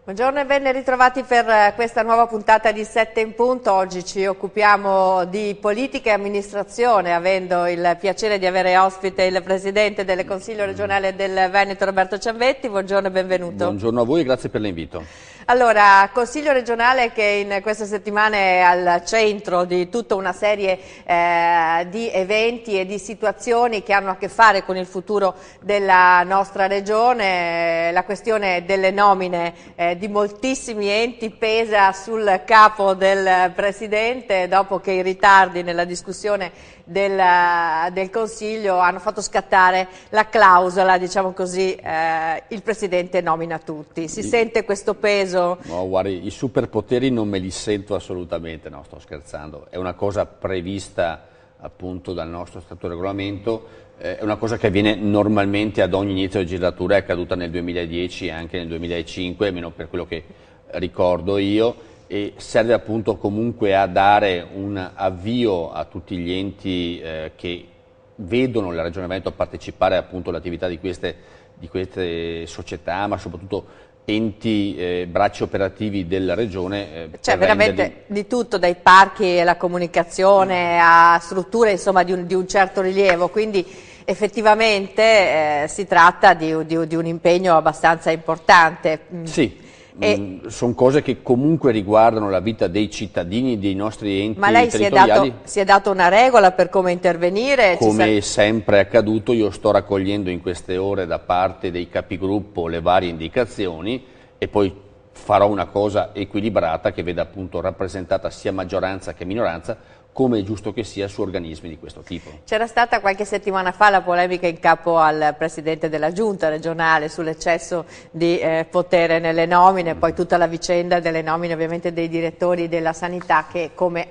Buongiorno e ben ritrovati per questa nuova puntata di 7 in punto. Oggi ci occupiamo di politica e amministrazione, avendo il piacere di avere ospite il Presidente del Consiglio regionale del Veneto, Roberto Ciambetti. Buongiorno e benvenuto. Buongiorno a voi e grazie per l'invito. Allora, Consiglio regionale che in queste settimane è al centro di tutta una serie di eventi e di situazioni che hanno a che fare con il futuro della nostra regione. La questione delle nomine di moltissimi enti pesa sul capo del Presidente dopo che i ritardi nella discussione del Consiglio hanno fatto scattare la clausola, diciamo così, il Presidente nomina tutti. Si sente questo peso? No, guardi, i superpoteri non me li sento assolutamente, no, sto scherzando, è una cosa prevista appunto dal nostro Statuto Regolamento, è una cosa che avviene normalmente ad ogni inizio legislatura, è accaduta nel 2010 e anche nel 2005, almeno per quello che ricordo io, e serve appunto comunque a dare un avvio a tutti gli enti che vedono la Regione Veneto partecipare appunto all'attività di queste società, ma soprattutto enti, bracci operativi della Regione. C'è veramente di tutto, dai parchi alla comunicazione a strutture insomma di un certo rilievo, quindi effettivamente si tratta di un impegno abbastanza importante. Sì. Sono cose che comunque riguardano la vita dei cittadini, dei nostri enti territoriali. Ma lei si è dato una regola per come intervenire? Come sempre è accaduto, io sto raccogliendo in queste ore da parte dei capigruppo le varie indicazioni e poi farò una cosa equilibrata che veda appunto rappresentata sia maggioranza che minoranza, come è giusto che sia su organismi di questo tipo. C'era stata qualche settimana fa la polemica in capo al Presidente della Giunta regionale sull'eccesso di potere nelle nomine, poi tutta la vicenda delle nomine ovviamente dei direttori della sanità che come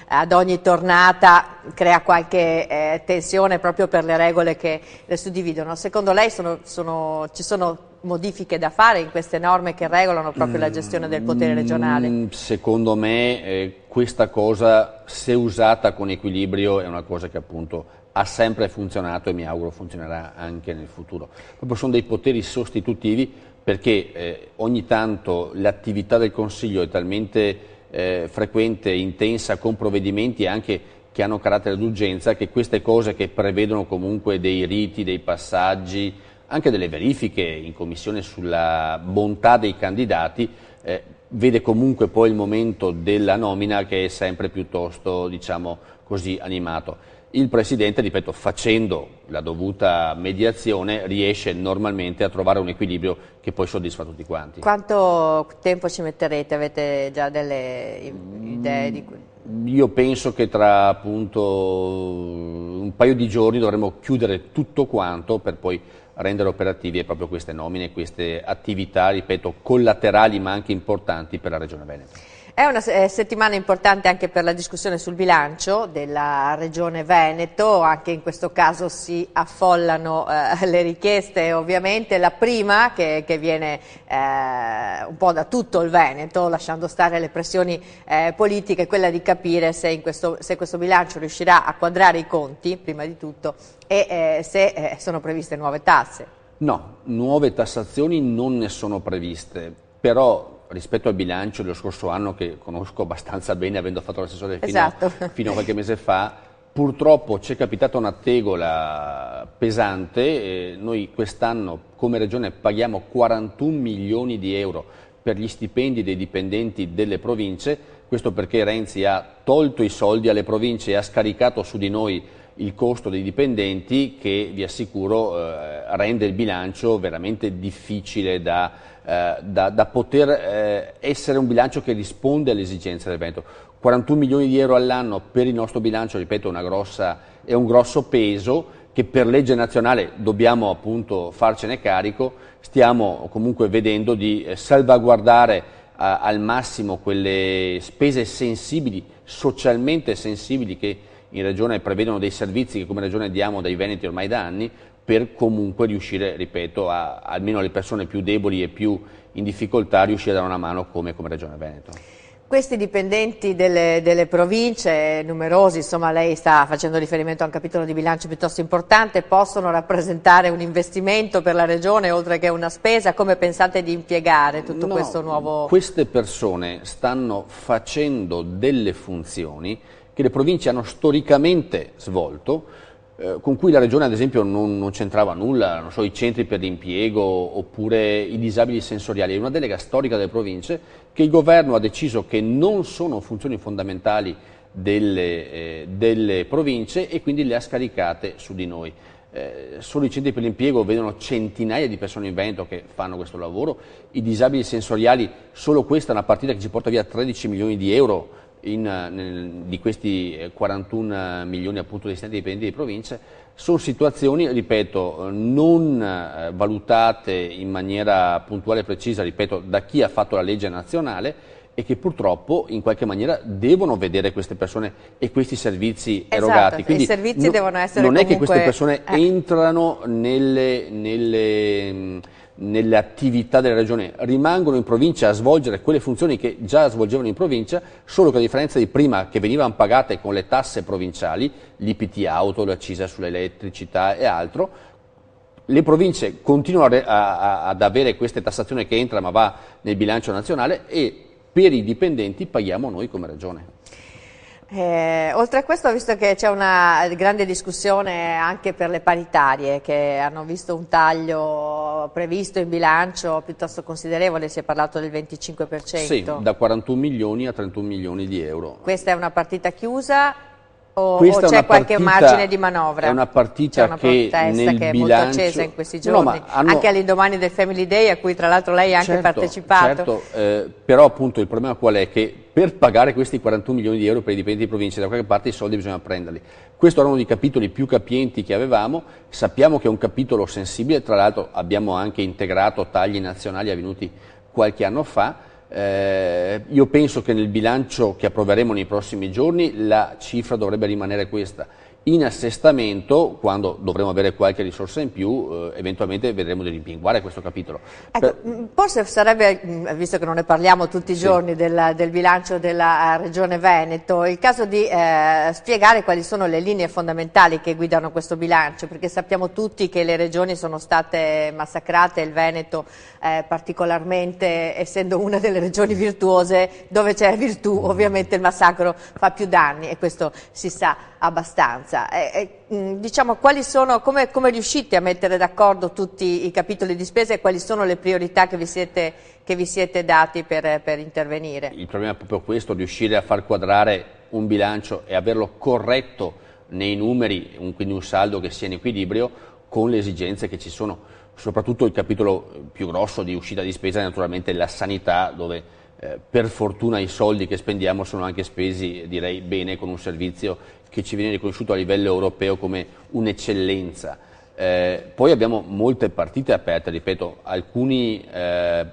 ad ogni tornata crea qualche tensione proprio per le regole che le suddividono. Secondo lei ci sono modifiche da fare in queste norme che regolano proprio la gestione del potere regionale? Secondo me questa cosa, se usata con equilibrio, è una cosa che appunto ha sempre funzionato e mi auguro funzionerà anche nel futuro. Proprio sono dei poteri sostitutivi perché ogni tanto l'attività del Consiglio è talmente frequente e intensa con provvedimenti anche che hanno carattere d'urgenza che queste cose che prevedono comunque dei riti, dei passaggi, anche delle verifiche in commissione sulla bontà dei candidati, vede comunque poi il momento della nomina che è sempre piuttosto, diciamo così, animato. Il Presidente, ripeto, facendo la dovuta mediazione, riesce normalmente a trovare un equilibrio che poi soddisfa tutti quanti. Quanto tempo ci metterete? Avete già delle idee di cui? Io penso che tra appunto un paio di giorni dovremo chiudere tutto quanto per poi rendere operativi proprio queste nomine, queste attività, ripeto, collaterali ma anche importanti per la Regione Veneto. È una settimana importante anche per la discussione sul bilancio della Regione Veneto, anche in questo caso si affollano le richieste, ovviamente la prima che viene un po' da tutto il Veneto, lasciando stare le pressioni politiche, è quella di capire se questo bilancio riuscirà a quadrare i conti, prima di tutto, e se sono previste nuove tasse. No, nuove tassazioni non ne sono previste, però rispetto al bilancio dello scorso anno, che conosco abbastanza bene avendo fatto l'assessore fino a qualche mese fa, purtroppo ci è capitata una tegola pesante. Noi quest'anno come Regione paghiamo 41 milioni di euro per gli stipendi dei dipendenti delle province, questo perché Renzi ha tolto i soldi alle province e ha scaricato su di noi il costo dei dipendenti che, vi assicuro, rende il bilancio veramente difficile da poter essere un bilancio che risponde alle esigenze del Veneto. 41 milioni di euro all'anno per il nostro bilancio, ripeto, è un grosso peso che per legge nazionale dobbiamo appunto farcene carico. Stiamo comunque vedendo di salvaguardare al massimo quelle spese sensibili, socialmente sensibili, che in Regione prevedono dei servizi che come Regione diamo dai Veneti ormai da anni, per comunque riuscire, ripeto, almeno alle persone più deboli e più in difficoltà, riuscire a dare una mano come Regione Veneto. Questi dipendenti delle province, numerosi, insomma lei sta facendo riferimento a un capitolo di bilancio piuttosto importante, possono rappresentare un investimento per la Regione oltre che una spesa? Come pensate di impiegare tutto questo nuovo? Queste persone stanno facendo delle funzioni che le province hanno storicamente svolto, con cui la Regione ad esempio non c'entrava nulla, non so, i centri per l'impiego oppure i disabili sensoriali. È una delega storica delle province che il governo ha deciso che non sono funzioni fondamentali delle province e quindi le ha scaricate su di noi. Solo i centri per l'impiego vedono centinaia di persone in Veneto che fanno questo lavoro, i disabili sensoriali, solo questa è una partita che ci porta via 13 milioni di euro di questi 41 milioni appunto destinati ai dipendenti di province. Sono situazioni, ripeto, non valutate in maniera puntuale e precisa, ripeto, da chi ha fatto la legge nazionale e che purtroppo in qualche maniera devono vedere queste persone e questi servizi erogati. Quindi i servizi devono essere non comunque... è che queste persone entrano nelle attività della Regione, rimangono in provincia a svolgere quelle funzioni che già svolgevano in provincia, solo che a differenza di prima che venivano pagate con le tasse provinciali, l'IPT auto, l'accisa sull'elettricità e altro, le province continuano ad avere queste tassazioni che entra ma va nel bilancio nazionale e per i dipendenti paghiamo noi come Regione. Oltre a questo, visto che c'è una grande discussione anche per le paritarie che hanno visto un taglio previsto in bilancio piuttosto considerevole, si è parlato del 25%. Sì, da 41 milioni a 31 milioni di euro. Questa è una partita chiusa o c'è qualche margine di manovra? È una partita che nel che è bilancio... molto accesa in questi giorni, anche all'indomani del Family Day a cui tra l'altro lei ha anche partecipato. Certo, però appunto il problema qual è? Che per pagare questi 41 milioni di euro per i dipendenti di provincia da qualche parte i soldi bisogna prenderli. Questo era uno dei capitoli più capienti che avevamo, sappiamo che è un capitolo sensibile, tra l'altro abbiamo anche integrato tagli nazionali avvenuti qualche anno fa. Io penso che nel bilancio che approveremo nei prossimi giorni la cifra dovrebbe rimanere questa. In assestamento, quando dovremo avere qualche risorsa in più, eventualmente vedremo di rimpinguare questo capitolo. Ecco, forse sarebbe, visto che non ne parliamo tutti i giorni del bilancio della Regione Veneto, il caso di spiegare quali sono le linee fondamentali che guidano questo bilancio, perché sappiamo tutti che le regioni sono state massacrate, il Veneto particolarmente, essendo una delle regioni virtuose, dove c'è virtù ovviamente il massacro fa più danni e questo si sa abbastanza. Diciamo, come riuscite a mettere d'accordo tutti i capitoli di spesa e quali sono le priorità che vi siete dati per intervenire? Il problema è proprio questo, riuscire a far quadrare un bilancio e averlo corretto nei numeri, quindi un saldo che sia in equilibrio con le esigenze che ci sono. Soprattutto il capitolo più grosso di uscita di spesa è naturalmente la sanità, dove per fortuna i soldi che spendiamo sono anche spesi, direi, bene, con un servizio che ci viene riconosciuto a livello europeo come un'eccellenza. Poi abbiamo molte partite aperte, ripeto, alcuni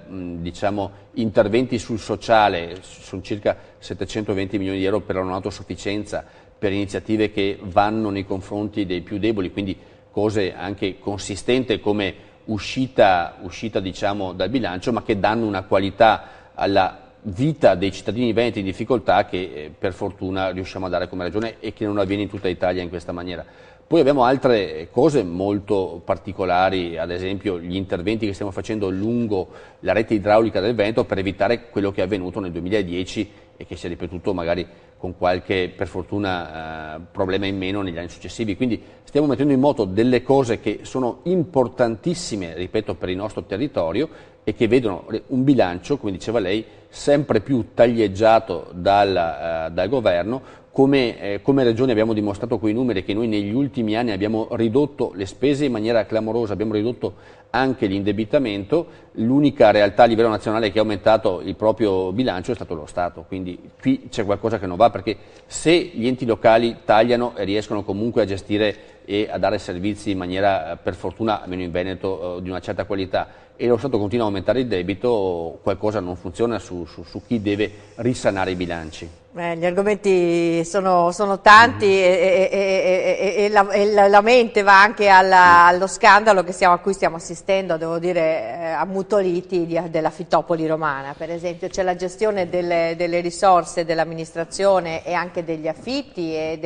diciamo, interventi sul sociale, sono circa 720 milioni di euro per la non autosufficienza, per iniziative che vanno nei confronti dei più deboli, quindi cose anche consistenti come uscita diciamo, dal bilancio, ma che danno una qualità alla vita dei cittadini veneti in difficoltà che per fortuna riusciamo a dare come Regione e che non avviene in tutta Italia in questa maniera. Poi abbiamo altre cose molto particolari, ad esempio gli interventi che stiamo facendo lungo la rete idraulica del Veneto per evitare quello che è avvenuto nel 2010 e che si è ripetuto magari con qualche, per fortuna, problema in meno negli anni successivi. Quindi stiamo mettendo in moto delle cose che sono importantissime, ripeto, per il nostro territorio e che vedono un bilancio, come diceva lei, sempre più taglieggiato dal governo. Come Regione abbiamo dimostrato con i numeri che noi negli ultimi anni abbiamo ridotto le spese in maniera clamorosa, abbiamo ridotto anche l'indebitamento, l'unica realtà a livello nazionale che ha aumentato il proprio bilancio è stato lo Stato, quindi qui c'è qualcosa che non va, perché se gli enti locali tagliano e riescono comunque a gestire e a dare servizi in maniera, per fortuna, almeno in Veneto, di una certa qualità, e lo Stato continua a aumentare il debito, qualcosa non funziona su chi deve risanare i bilanci. Gli argomenti sono tanti e la mente va anche allo scandalo a cui stiamo assistendo, devo dire, ammutoliti della Fitopoli romana. Per esempio c'è la gestione delle risorse dell'amministrazione e anche degli affitti e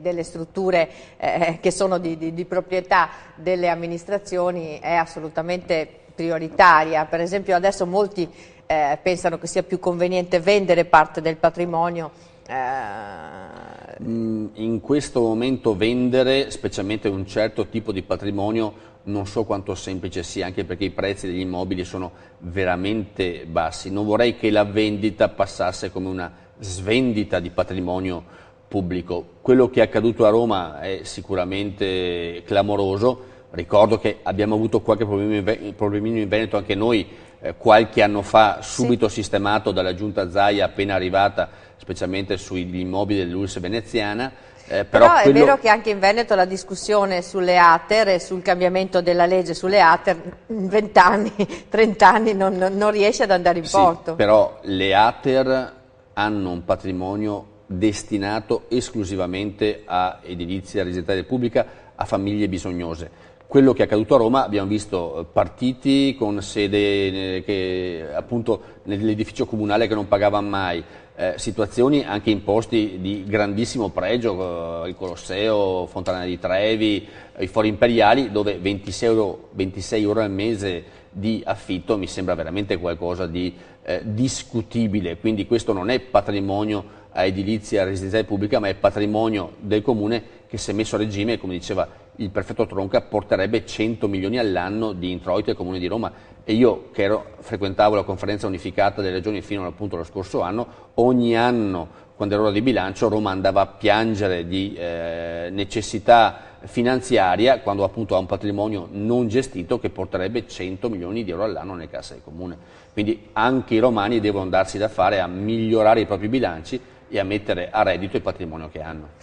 delle strutture che sono di proprietà delle amministrazioni è assolutamente prioritaria. Per esempio adesso molti pensano che sia più conveniente vendere parte del patrimonio. In questo momento vendere, specialmente un certo tipo di patrimonio, non so quanto semplice sia, anche perché i prezzi degli immobili sono veramente bassi. Non vorrei che la vendita passasse come una svendita di patrimonio pubblico. Quello che è accaduto a Roma è sicuramente clamoroso. Ricordo che abbiamo avuto qualche problemino in Veneto anche noi, qualche anno fa, subito sistemato dalla giunta Zaia appena arrivata, specialmente sugli immobili dell'ULSS veneziana. Però è vero che anche in Veneto la discussione sulle ATER e sul cambiamento della legge sulle ATER in 20 anni, 30 anni non riesce ad andare in porto. Però le ATER hanno un patrimonio destinato esclusivamente a edilizia residenziale pubblica, a famiglie bisognose. Quello che è accaduto a Roma, abbiamo visto partiti con sede appunto nell'edificio comunale che non pagavano mai, situazioni anche in posti di grandissimo pregio, il Colosseo, Fontana di Trevi, i Fori Imperiali, dove 26 euro al mese di affitto mi sembra veramente qualcosa di discutibile. Quindi questo non è patrimonio a edilizia residenziale pubblica, ma è patrimonio del comune che, se messo a regime, come diceva il prefetto Tronca, porterebbe 100 milioni all'anno di introiti al Comune di Roma. E io, che frequentavo la conferenza unificata delle regioni fino appunto allo scorso anno, ogni anno, quando era ora di bilancio, Roma andava a piangere di necessità finanziaria, quando appunto ha un patrimonio non gestito che porterebbe 100 milioni di euro all'anno nelle casse del Comune. Quindi anche i romani devono darsi da fare a migliorare i propri bilanci e a mettere a reddito il patrimonio che hanno.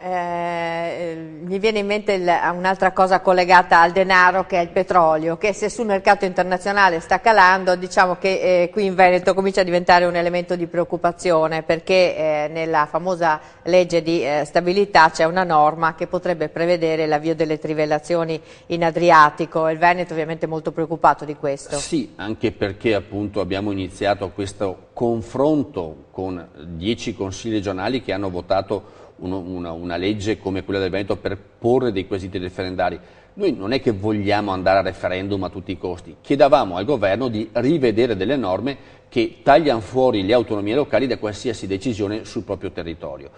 Mi viene in mente un'altra cosa collegata al denaro, che è il petrolio, che se sul mercato internazionale sta calando, diciamo che qui in Veneto comincia a diventare un elemento di preoccupazione, perché nella famosa legge di stabilità c'è una norma che potrebbe prevedere l'avvio delle trivellazioni in Adriatico. Il Veneto ovviamente è molto preoccupato di questo. Sì, anche perché appunto abbiamo iniziato questo confronto con 10 consigli regionali che hanno votato una legge come quella del Veneto per porre dei quesiti referendari. Noi non è che vogliamo andare a referendum a tutti i costi, chiedavamo al governo di rivedere delle norme che tagliano fuori le autonomie locali da qualsiasi decisione sul proprio territorio.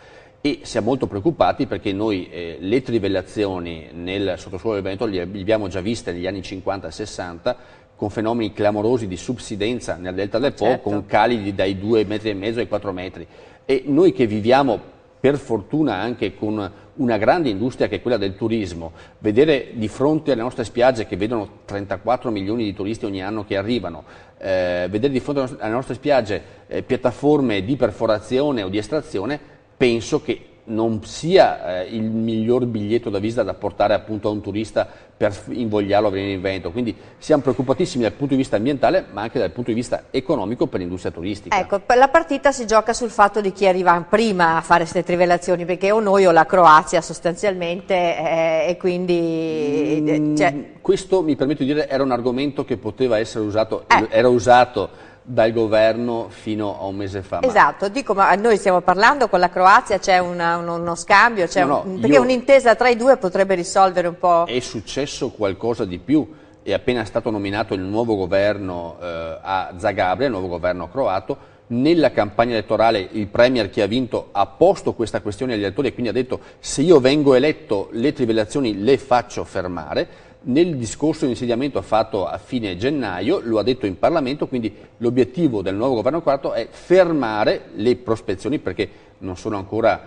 E siamo molto preoccupati perché noi le trivellazioni nel sottosuolo del Veneto le abbiamo già viste negli anni 50 e 60, con fenomeni clamorosi di subsidenza nel delta del Po, certo, con cali dai 2,5 metri ai 4 metri. E noi che viviamo per fortuna anche con una grande industria che è quella del turismo, vedere di fronte alle nostre spiagge, che vedono 34 milioni di turisti ogni anno che arrivano, vedere di fronte alle nostre spiagge piattaforme di perforazione o di estrazione, penso che non sia il miglior biglietto da visita da portare appunto a un turista per invogliarlo a venire in Veneto. Quindi siamo preoccupatissimi dal punto di vista ambientale, ma anche dal punto di vista economico per l'industria turistica. Ecco, la partita si gioca sul fatto di chi arriva prima a fare queste trivellazioni, perché o noi o la Croazia sostanzialmente, e quindi... Questo, mi permetto di dire, era un argomento che poteva essere usato, era usato dal governo fino a un mese fa. Esatto, dico, ma noi stiamo parlando con la Croazia, c'è uno scambio, perché un'intesa tra i due potrebbe risolvere un po'... È successo qualcosa di più, è appena stato nominato il nuovo governo a Zagabria, il nuovo governo croato. Nella campagna elettorale il premier che ha vinto ha posto questa questione agli elettori e quindi ha detto: se io vengo eletto le trivellazioni le faccio fermare. Nel discorso di insediamento fatto a fine gennaio lo ha detto in Parlamento, quindi l'obiettivo del nuovo governo croato è fermare le prospezioni, perché non sono ancora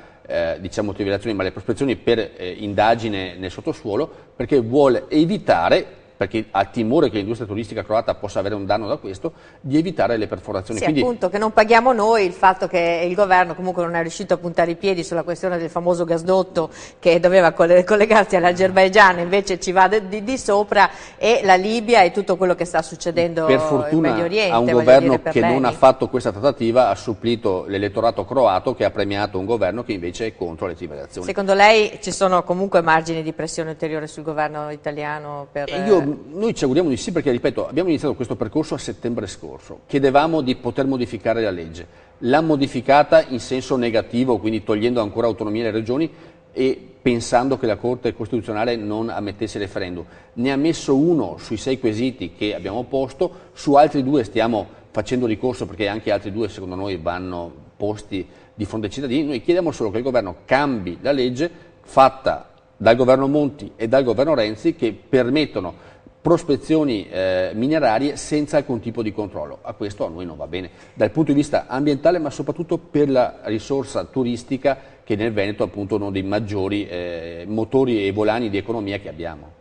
diciamo trivellazioni, ma le prospezioni per indagine nel sottosuolo, perché vuole evitare perché ha timore che l'industria turistica croata possa avere un danno da questo, di evitare le perforazioni. Sì, quindi, appunto, che non paghiamo noi, il fatto che il governo comunque non è riuscito a puntare i piedi sulla questione del famoso gasdotto che doveva collegarsi all'Azerbaigian, invece ci va di sopra, e la Libia e tutto quello che sta succedendo per fortuna, in Medio Oriente. a un governo che non ha fatto questa trattativa, ha supplito l'elettorato croato, che ha premiato un governo che invece è contro le trivellazioni. Secondo lei ci sono comunque margini di pressione ulteriore sul governo italiano? Noi ci auguriamo di sì, perché, ripeto, abbiamo iniziato questo percorso a settembre scorso. Chiedevamo di poter modificare la legge. L'ha modificata in senso negativo, quindi togliendo ancora autonomia alle regioni e pensando che la Corte Costituzionale non ammettesse il referendum. Ne ha messo uno sui 6 quesiti che abbiamo posto, su altri 2 stiamo facendo ricorso, perché anche altri 2 secondo noi vanno posti di fronte ai cittadini. Noi chiediamo solo che il governo cambi la legge fatta dal governo Monti e dal governo Renzi, che permettono prospezioni minerarie senza alcun tipo di controllo. A questo a noi non va bene dal punto di vista ambientale, ma soprattutto per la risorsa turistica, che nel Veneto è appunto uno dei maggiori motori e volani di economia che abbiamo.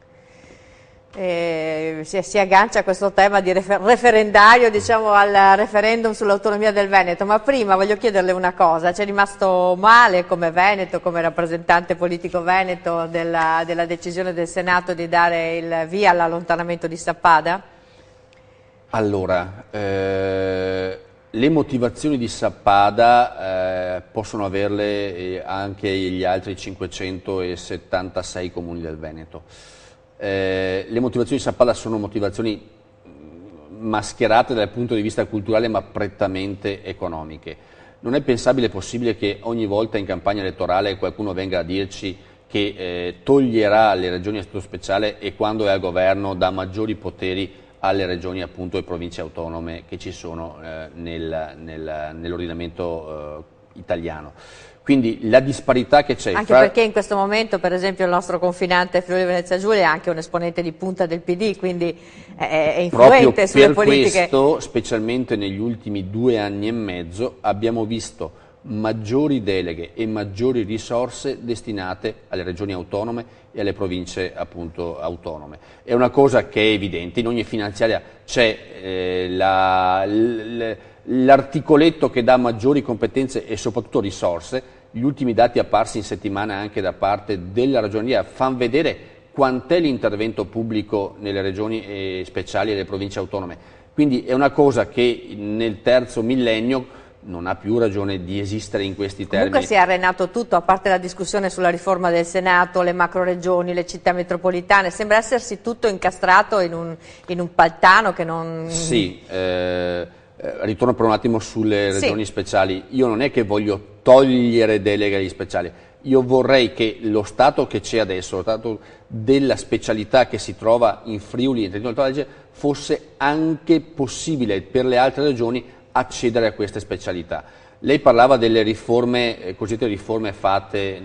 Si aggancia a questo tema di referendario, diciamo, al referendum sull'autonomia del Veneto, ma prima voglio chiederle una cosa: c'è rimasto male come Veneto, come rappresentante politico veneto, della decisione del Senato di dare il via all'allontanamento di Sappada? Allora, le motivazioni di Sappada possono averle anche gli altri 576 comuni del Veneto. Le motivazioni di Sappada sono motivazioni mascherate dal punto di vista culturale, ma prettamente economiche. Non è pensabile e possibile che ogni volta in campagna elettorale qualcuno venga a dirci che toglierà le regioni a statuto speciale, e quando è al governo dà maggiori poteri alle regioni, appunto, e province autonome che ci sono nell'ordinamento italiano. Quindi la disparità che c'è. Anche perché in questo momento, per esempio, il nostro confinante Friuli Venezia Giulia è anche un esponente di punta del PD, quindi è influente sulle politiche. Proprio per questo, specialmente negli ultimi 2 anni e mezzo, abbiamo visto maggiori deleghe e maggiori risorse destinate alle regioni autonome e alle province, appunto, autonome. È una cosa che è evidente, in ogni finanziaria c'è l'articoletto che dà maggiori competenze e soprattutto risorse. Gli ultimi dati apparsi in settimana anche da parte della Ragioneria fanno vedere quant'è l'intervento pubblico nelle regioni speciali e nelle province autonome. Quindi è una cosa che nel terzo millennio non ha più ragione di esistere in questi termini. Comunque si è arenato tutto, a parte la discussione sulla riforma del Senato, le macroregioni, le città metropolitane, sembra essersi tutto incastrato in un paltano che non... Sì, ritorno per un attimo sulle regioni speciali. Io non è che voglio togliere deleghe agli speciali, io vorrei che lo Stato che c'è adesso, lo Stato della specialità che si trova in Friuli e in Trentino Alto Adige, fosse anche possibile per le altre regioni accedere a queste specialità. Lei parlava delle riforme, cosiddette riforme fatte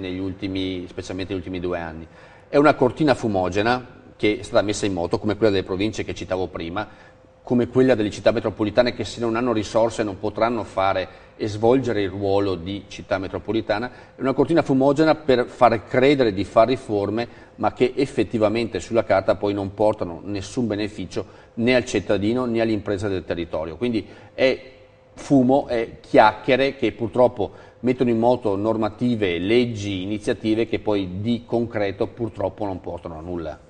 specialmente negli ultimi 2 anni. È una cortina fumogena che è stata messa in moto, come quella delle province che citavo prima, come quella delle città metropolitane, che se non hanno risorse non potranno fare e svolgere il ruolo di città metropolitana. È una cortina fumogena per far credere di fare riforme, ma che effettivamente sulla carta poi non portano nessun beneficio né al cittadino né all'impresa del territorio. Quindi è fumo, è chiacchiere che purtroppo mettono in moto normative, leggi, iniziative che poi di concreto purtroppo non portano a nulla.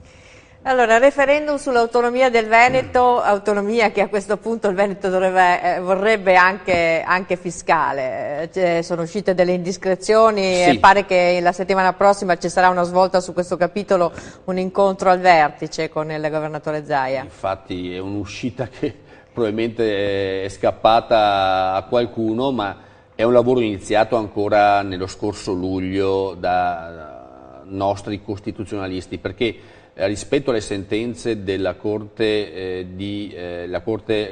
Allora, referendum sull'autonomia del Veneto, autonomia che a questo punto il Veneto vorrebbe anche fiscale. Sono uscite delle indiscrezioni e pare che la settimana prossima ci sarà una svolta su questo capitolo, un incontro al vertice con il governatore Zaia. Infatti è un'uscita che probabilmente è scappata a qualcuno, ma è un lavoro iniziato ancora nello scorso luglio da nostri costituzionalisti, perché rispetto alle sentenze della Corte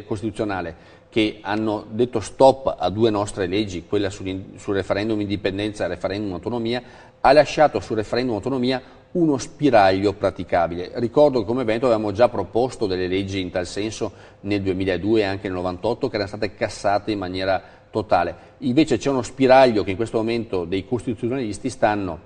Costituzionale che hanno detto stop a 2 nostre leggi, quella sul referendum indipendenza e il referendum autonomia, ha lasciato sul referendum autonomia uno spiraglio praticabile. Ricordo che come Veneto avevamo già proposto delle leggi in tal senso nel 2002 e anche nel 98, che erano state cassate in maniera totale. Invece c'è uno spiraglio che in questo momento dei costituzionalisti stanno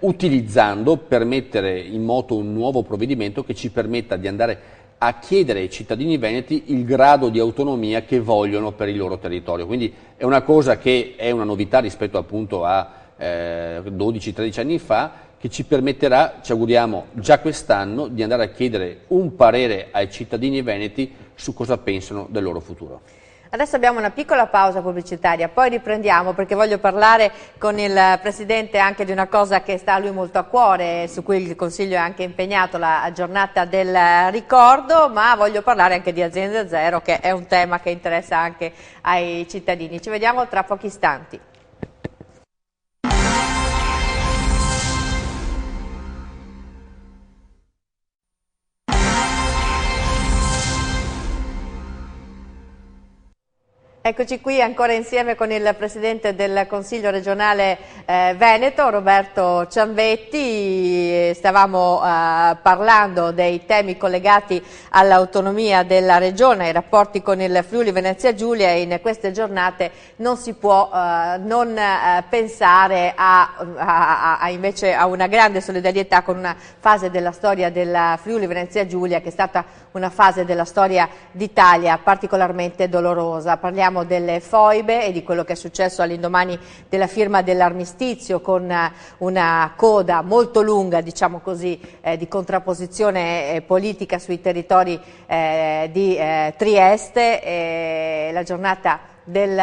utilizzando per mettere in moto un nuovo provvedimento che ci permetta di andare a chiedere ai cittadini veneti il grado di autonomia che vogliono per il loro territorio. Quindi è una cosa che è una novità rispetto appunto a 12-13 anni fa, che ci permetterà, ci auguriamo già quest'anno, di andare a chiedere un parere ai cittadini veneti su cosa pensano del loro futuro. Adesso abbiamo una piccola pausa pubblicitaria, poi riprendiamo perché voglio parlare con il Presidente anche di una cosa che sta a lui molto a cuore, su cui il Consiglio è anche impegnato, la giornata del ricordo, ma voglio parlare anche di Azienda Zero, che è un tema che interessa anche ai cittadini. Ci vediamo tra pochi istanti. Eccoci qui ancora insieme con il Presidente del Consiglio regionale Veneto, Roberto Ciambetti. Stavamo parlando dei temi collegati all'autonomia della Regione, ai rapporti con il Friuli Venezia Giulia, e in queste giornate non si può non pensare invece a una grande solidarietà con una fase della storia della Friuli Venezia Giulia che è stata una fase della storia d'Italia particolarmente dolorosa. Parliamo delle foibe e di quello che è successo all'indomani della firma dell'armistizio, con una coda molto lunga, diciamo così, di contrapposizione politica sui territori di Trieste. La giornata del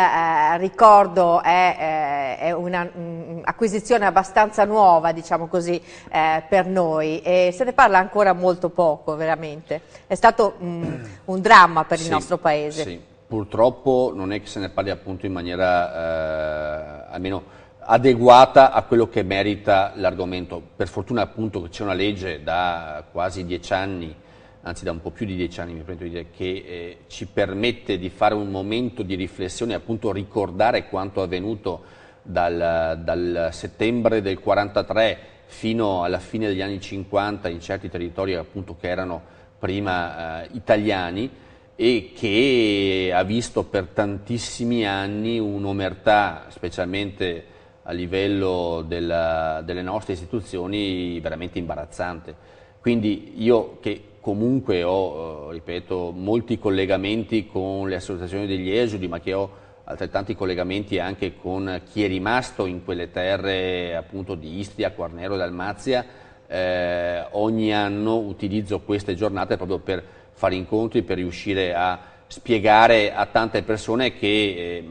ricordo è un'acquisizione abbastanza nuova, diciamo così, per noi, e se ne parla ancora molto poco, veramente. È stato un dramma per il nostro Paese. Sì. Purtroppo non è che se ne parli appunto in maniera almeno adeguata a quello che merita l'argomento. Per fortuna appunto che c'è una legge da quasi 10 anni, anzi da un po' più di 10 anni mi permetto di dire, che ci permette di fare un momento di riflessione e appunto ricordare quanto avvenuto dal settembre del 43 fino alla fine degli anni 50 in certi territori appunto che erano prima italiani, e che ha visto per tantissimi anni un'omertà, specialmente a livello delle nostre istituzioni, veramente imbarazzante. Quindi io, che comunque ho, ripeto, molti collegamenti con le associazioni degli esuli, ma che ho altrettanti collegamenti anche con chi è rimasto in quelle terre appunto di Istria, Quarnero e Dalmazia, ogni anno utilizzo queste giornate proprio per fare incontri, per riuscire a spiegare a tante persone che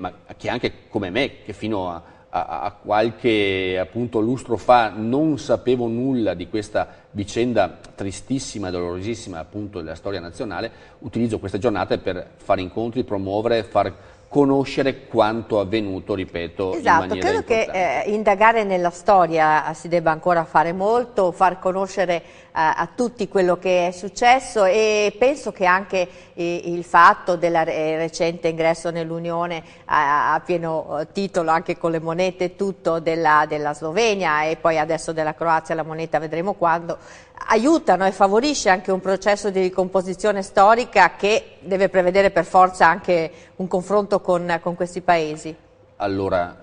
anche come me, che fino a qualche appunto lustro fa non sapevo nulla di questa vicenda tristissima e dolorosissima appunto della storia nazionale, utilizzo queste giornate per fare incontri, promuovere, far conoscere quanto avvenuto, ripeto, in maniera credo importante. Che indagare nella storia si debba ancora fare molto, far conoscere a tutti quello che è successo, e penso che anche il fatto del recente ingresso nell'Unione a pieno titolo, anche con le monete e tutto, della Slovenia e poi adesso della Croazia, la moneta vedremo quando, aiutano e favorisce anche un processo di ricomposizione storica che deve prevedere per forza anche un confronto con questi paesi. Allora,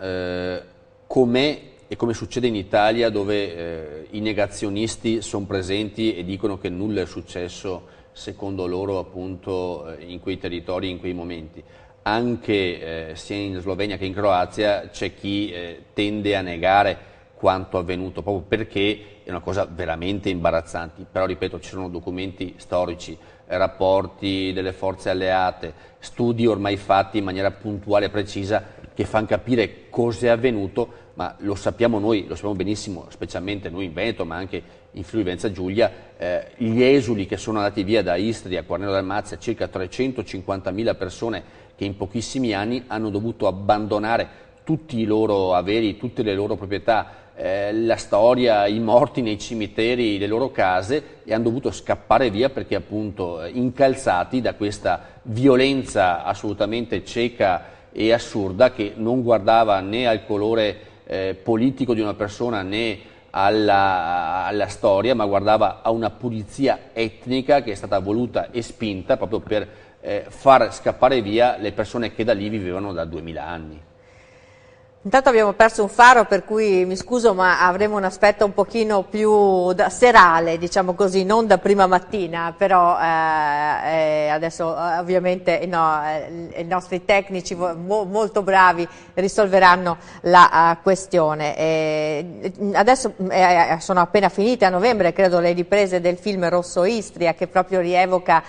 come succede in Italia, dove i negazionisti sono presenti e dicono che nulla è successo secondo loro appunto in quei territori, in quei momenti, anche sia in Slovenia che in Croazia c'è chi tende a negare quanto avvenuto, proprio perché è una cosa veramente imbarazzante. Però ripeto, ci sono documenti storici, rapporti delle forze alleate, studi ormai fatti in maniera puntuale e precisa che fanno capire cosa è avvenuto, ma lo sappiamo noi, lo sappiamo benissimo, specialmente noi in Veneto, ma anche in Friuli Venezia Giulia, gli esuli che sono andati via da Istria a Quarnero Dalmazia, circa 350.000 persone che in pochissimi anni hanno dovuto abbandonare tutti i loro averi, tutte le loro proprietà, la storia, i morti nei cimiteri, le loro case, e hanno dovuto scappare via perché appunto incalzati da questa violenza assolutamente cieca e assurda, che non guardava né al colore politico di una persona né alla storia, ma guardava a una pulizia etnica che è stata voluta e spinta proprio per far scappare via le persone che da lì vivevano da 2000 anni. Intanto abbiamo perso un faro, per cui mi scuso, ma avremo un aspetto un pochino più serale, diciamo così, non da prima mattina, però adesso ovviamente i nostri tecnici molto bravi risolveranno la questione. Adesso sono appena finite a novembre, credo, le riprese del film Rosso Istria, che proprio rievoca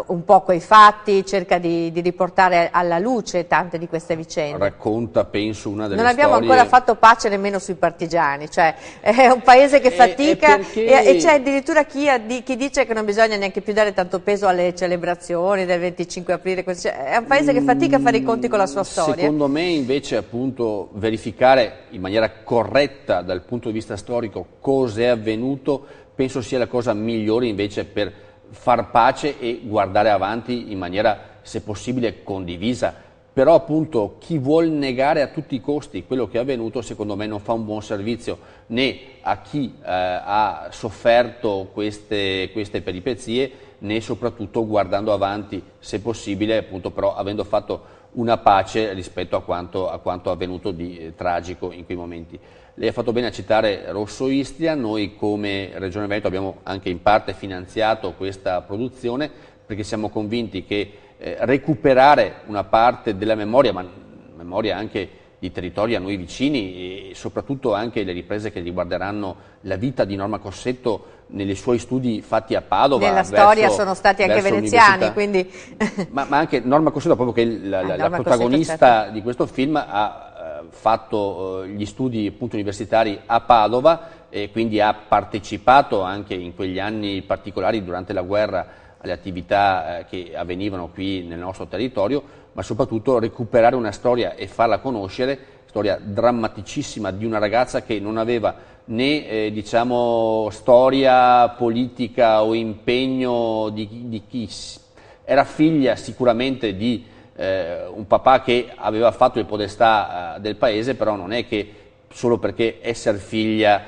un po' quei fatti, cerca di riportare alla luce tante di queste vicende. Penso una delle non abbiamo storie... ancora fatto pace nemmeno sui partigiani, cioè è un paese che fatica e c'è addirittura chi dice che non bisogna neanche più dare tanto peso alle celebrazioni del 25 aprile, è un paese che fatica a fare i conti con la sua storia. Secondo me invece appunto verificare in maniera corretta dal punto di vista storico cosa è avvenuto penso sia la cosa migliore invece per far pace e guardare avanti in maniera se possibile condivisa. Però appunto chi vuol negare a tutti i costi quello che è avvenuto secondo me non fa un buon servizio né a chi ha sofferto queste peripezie né soprattutto guardando avanti se possibile appunto però avendo fatto una pace rispetto a quanto avvenuto di tragico in quei momenti. Lei ha fatto bene a citare Rosso Istria, noi come Regione Veneto abbiamo anche in parte finanziato questa produzione perché siamo convinti che recuperare una parte della memoria, ma memoria anche di territori a noi vicini e soprattutto anche le riprese che riguarderanno la vita di Norma Cossetto nei suoi studi fatti a Padova. Nella storia sono stati anche veneziani, quindi... ma anche Norma Cossetto, proprio che la protagonista certo. di questo film ha fatto gli studi appunto, universitari a Padova e quindi ha partecipato anche in quegli anni particolari durante la guerra alle attività che avvenivano qui nel nostro territorio, ma soprattutto recuperare una storia e farla conoscere, storia drammaticissima di una ragazza che non aveva né diciamo storia politica o impegno di chi era figlia sicuramente di un papà che aveva fatto il podestà del paese, però non è che solo perché essere figlia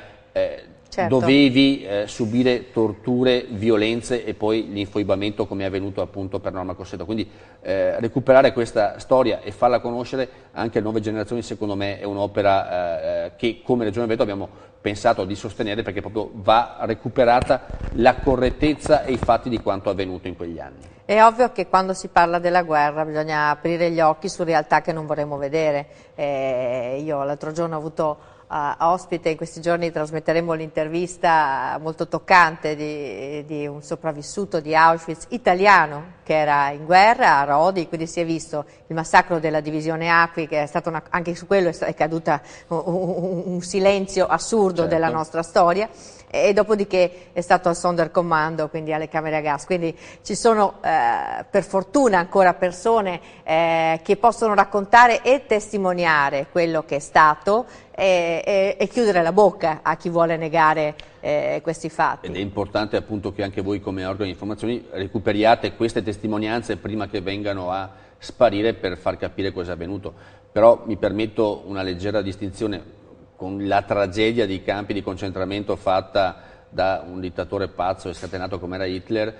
certo. dovevi subire torture, violenze e poi l'infoibamento come è avvenuto appunto per Norma Cossetto. Quindi recuperare questa storia e farla conoscere anche a nuove generazioni secondo me è un'opera che come Regione Veneto abbiamo pensato di sostenere perché proprio va recuperata la correttezza e i fatti di quanto avvenuto in quegli anni. È ovvio che quando si parla della guerra bisogna aprire gli occhi su realtà che non vorremmo vedere. Io l'altro giorno ho avuto ospite, in questi giorni trasmetteremo l'intervista molto toccante di un sopravvissuto di Auschwitz italiano che era in guerra a Rodi, quindi si è visto il massacro della divisione Acqui, che è stato anche su quello è caduta un silenzio assurdo certo. della nostra storia. E dopodiché è stato al Sonderkommando, quindi alle camere a gas, quindi ci sono per fortuna ancora persone che possono raccontare e testimoniare quello che è stato e chiudere la bocca a chi vuole negare questi fatti. Ed è importante appunto che anche voi come organi di informazioni recuperiate queste testimonianze prima che vengano a sparire per far capire cosa è avvenuto, però mi permetto una leggera distinzione con la tragedia dei campi di concentramento fatta da un dittatore pazzo e scatenato come era Hitler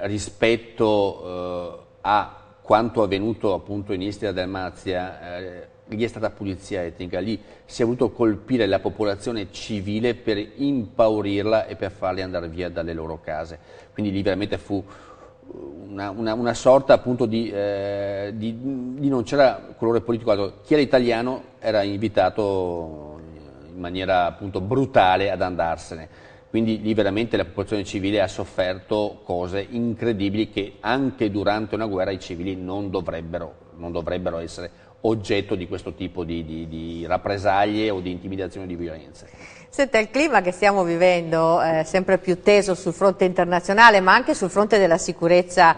rispetto a quanto avvenuto appunto in Istria e Dalmazia, lì è stata pulizia etnica, lì si è voluto colpire la popolazione civile per impaurirla e per farli andare via dalle loro case, quindi lì veramente fu una sorta appunto di non c'era colore politico, chi era italiano era invitato in maniera appunto brutale ad andarsene, quindi lì veramente la popolazione civile ha sofferto cose incredibili che anche durante una guerra i civili non dovrebbero essere oggetto di questo tipo di rappresaglie o di intimidazioni o di violenze. Senta, il clima che stiamo vivendo è sempre più teso sul fronte internazionale, ma anche sul fronte della sicurezza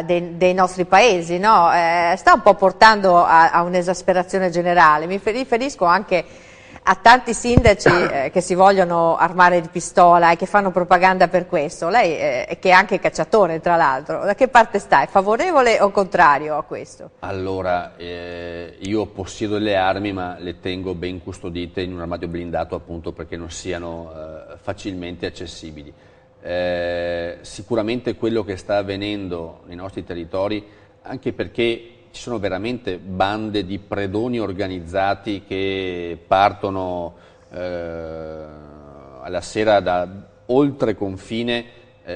dei nostri paesi, no? Sta un po' portando a un'esasperazione generale. Mi riferisco anche a tanti sindaci che si vogliono armare di pistola e che fanno propaganda per questo. Lei che è anche cacciatore tra l'altro, da che parte sta? È favorevole o contrario a questo? Allora, io possiedo delle armi ma le tengo ben custodite in un armadio blindato appunto perché non siano facilmente accessibili. Sicuramente quello che sta avvenendo nei nostri territori, anche perché ci sono veramente bande di predoni organizzati che partono alla sera da oltre confine,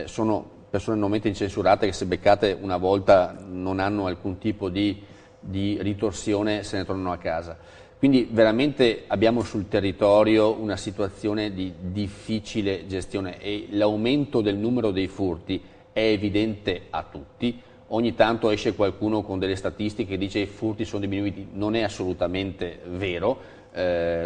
sono persone normalmente incensurate che se beccate una volta non hanno alcun tipo di ritorsione, se ne tornano a casa. Quindi veramente abbiamo sul territorio una situazione di difficile gestione e l'aumento del numero dei furti è evidente a tutti. Ogni tanto esce qualcuno con delle statistiche che dice che i furti sono diminuiti, non è assolutamente vero,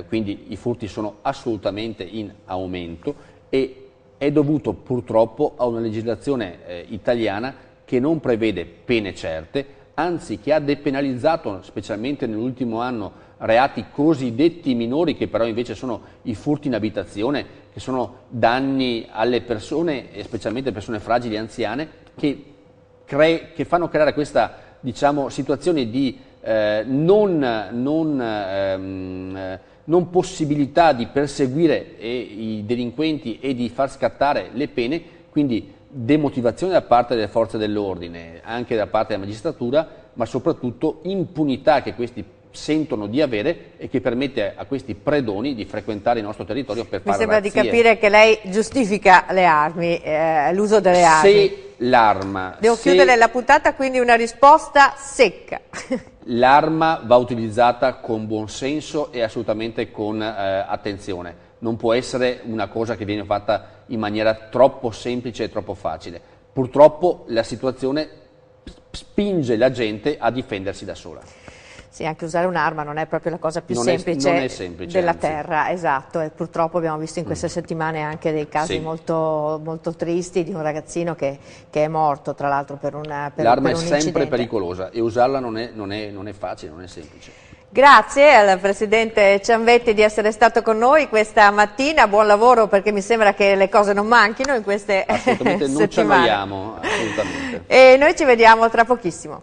quindi i furti sono assolutamente in aumento e è dovuto purtroppo a una legislazione italiana che non prevede pene certe, anzi che ha depenalizzato, specialmente nell'ultimo anno, reati cosiddetti minori, che però invece sono i furti in abitazione, che sono danni alle persone, e specialmente persone fragili e anziane, che fanno creare questa, diciamo, situazione di non possibilità di perseguire i delinquenti e di far scattare le pene, quindi demotivazione da parte delle forze dell'ordine, anche da parte della magistratura, ma soprattutto impunità che questi sentono di avere e che permette a questi predoni di frequentare il nostro territorio per fare razzie. Mi sembra di capire che lei giustifica le armi, l'uso delle armi. Se l'arma... Devo chiudere la puntata, quindi una risposta secca. L'arma va utilizzata con buon senso e assolutamente con attenzione. Non può essere una cosa che viene fatta in maniera troppo semplice e troppo facile. Purtroppo la situazione spinge la gente a difendersi da sola. Sì, anche usare un'arma non è proprio la cosa più semplice della anzi. terra, esatto, e purtroppo abbiamo visto in queste settimane anche dei casi molto, molto tristi di un ragazzino che è morto, tra l'altro per un incidente. L'arma è sempre pericolosa e usarla non è facile, non è semplice. Grazie al Presidente Cianvetti di essere stato con noi questa mattina, buon lavoro perché mi sembra che le cose non manchino in queste assolutamente settimane. Non ci annoiamo, assolutamente. E noi ci vediamo tra pochissimo.